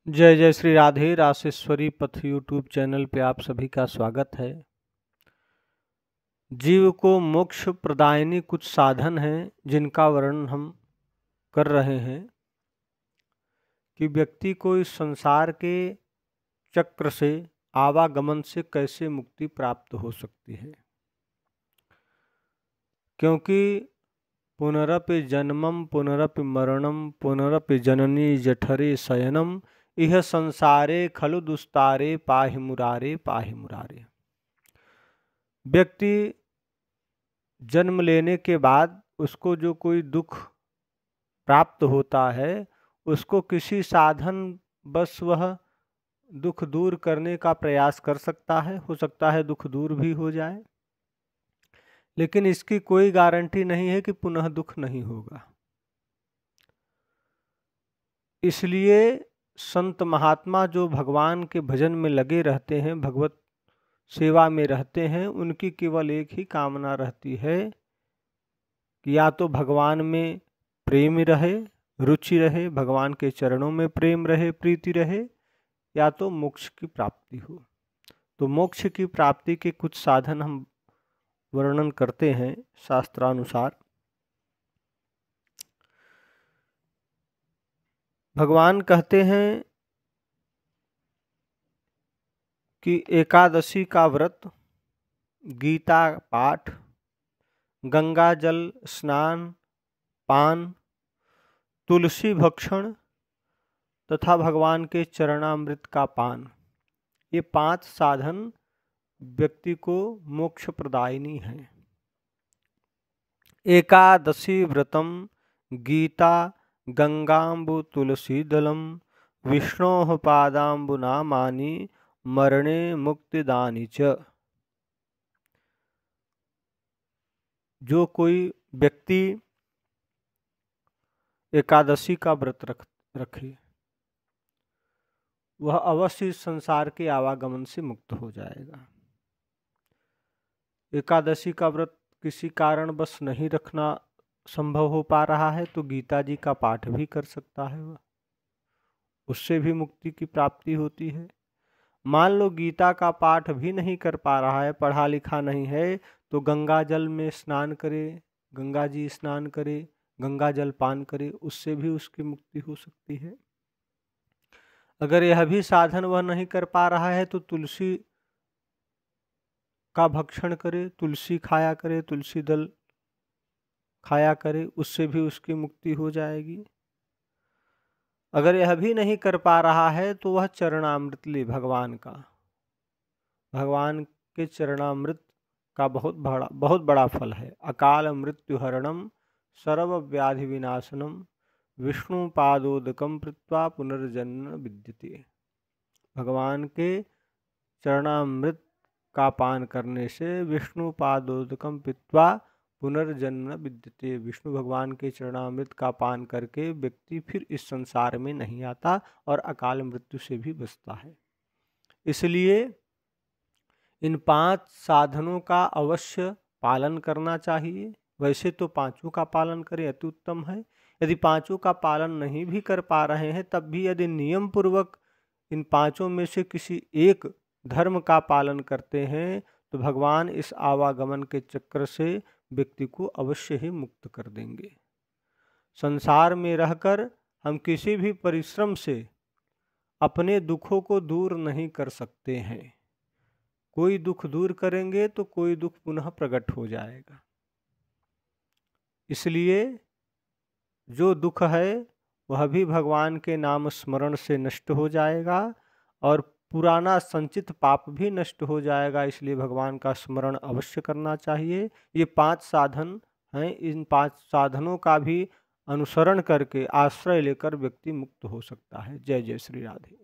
जय जय श्री राधे रासेश्वरी पथ यूट्यूब चैनल पे आप सभी का स्वागत है। जीव को मोक्ष प्रदायनी कुछ साधन हैं जिनका वर्णन हम कर रहे हैं कि व्यक्ति को इस संसार के चक्र से आवागमन से कैसे मुक्ति प्राप्त हो सकती है, क्योंकि पुनरपि जन्मम पुनरपि मरणम पुनरपि जननी जठरे शयनम यह संसारे खलु दुस्तारे पाहि मुरारे पाहि मुरारे। व्यक्ति जन्म लेने के बाद उसको जो कोई दुख प्राप्त होता है उसको किसी साधन बस वह दुख दूर करने का प्रयास कर सकता है। हो सकता है दुख दूर भी हो जाए, लेकिन इसकी कोई गारंटी नहीं है कि पुनः दुख नहीं होगा। इसलिए संत महात्मा जो भगवान के भजन में लगे रहते हैं, भगवत सेवा में रहते हैं, उनकी केवल एक ही कामना रहती है कि या तो भगवान में प्रेम रहे, रुचि रहे, भगवान के चरणों में प्रेम रहे, प्रीति रहे, या तो मोक्ष की प्राप्ति हो। तो मोक्ष की प्राप्ति के कुछ साधन हम वर्णन करते हैं शास्त्रानुसार। भगवान कहते हैं कि एकादशी का व्रत, गीता पाठ, गंगा जल स्नान, पान, तुलसी भक्षण तथा भगवान के चरणामृत का पान, ये 5 साधन व्यक्ति को मोक्ष प्रदायिनी हैं। एकादशी व्रतम गीता गंगाम्बु तुलसी दलम विष्णोः पादाम्बुनामानि मरणे मुक्तिदानी च। जो कोई व्यक्ति एकादशी का व्रत रखे वह अवश्य इस संसार के आवागमन से मुक्त हो जाएगा। एकादशी का व्रत किसी कारणवश नहीं रखना संभव हो पा रहा है तो गीता जी का पाठ भी कर सकता है, वह उससे भी मुक्ति की प्राप्ति होती है। मान लो गीता का पाठ भी नहीं कर पा रहा है, पढ़ा लिखा नहीं है, तो गंगा जल में स्नान करे, गंगा जी स्नान करे, गंगा जल पान करे, उससे भी उसकी मुक्ति हो सकती है। अगर यह भी साधन वह नहीं कर पा रहा है तो तुलसी का भक्षण करे, तुलसी खाया करे, तुलसी दल खाया करे, उससे भी उसकी मुक्ति हो जाएगी। अगर यह भी नहीं कर पा रहा है तो वह चरणामृत ले भगवान का। भगवान के चरणामृत का बहुत बड़ा फल है। अकाल मृत्यु हरणम सर्व व्याधि विनाशनम विष्णु पादोदकम कृत्वा पुनर्जन्म विद्यते। भगवान के चरणामृत का पान करने से विष्णु पादोदकम पीत्वा पुनर्जन्म विद्यते। विष्णु भगवान के चरणामृत का पान करके व्यक्ति फिर इस संसार में नहीं आता और अकाल मृत्यु से भी बचता है। इसलिए इन 5 साधनों का अवश्य पालन करना चाहिए। वैसे तो 5 का पालन करें अति उत्तम है। यदि 5 का पालन नहीं भी कर पा रहे हैं तब भी यदि नियम पूर्वक इन 5 में से किसी एक धर्म का पालन करते हैं तो भगवान इस आवागमन के चक्र से व्यक्ति को अवश्य ही मुक्त कर देंगे। संसार में रहकर हम किसी भी परिश्रम से अपने दुखों को दूर नहीं कर सकते हैं। कोई दुख दूर करेंगे तो कोई दुख पुनः प्रकट हो जाएगा। इसलिए जो दुख है वह भी भगवान के नाम स्मरण से नष्ट हो जाएगा और पुराना संचित पाप भी नष्ट हो जाएगा। इसलिए भगवान का स्मरण अवश्य करना चाहिए। ये 5 साधन हैं, इन 5 साधनों का भी अनुसरण करके आश्रय लेकर व्यक्ति मुक्त हो सकता है। जय जय श्री राधे।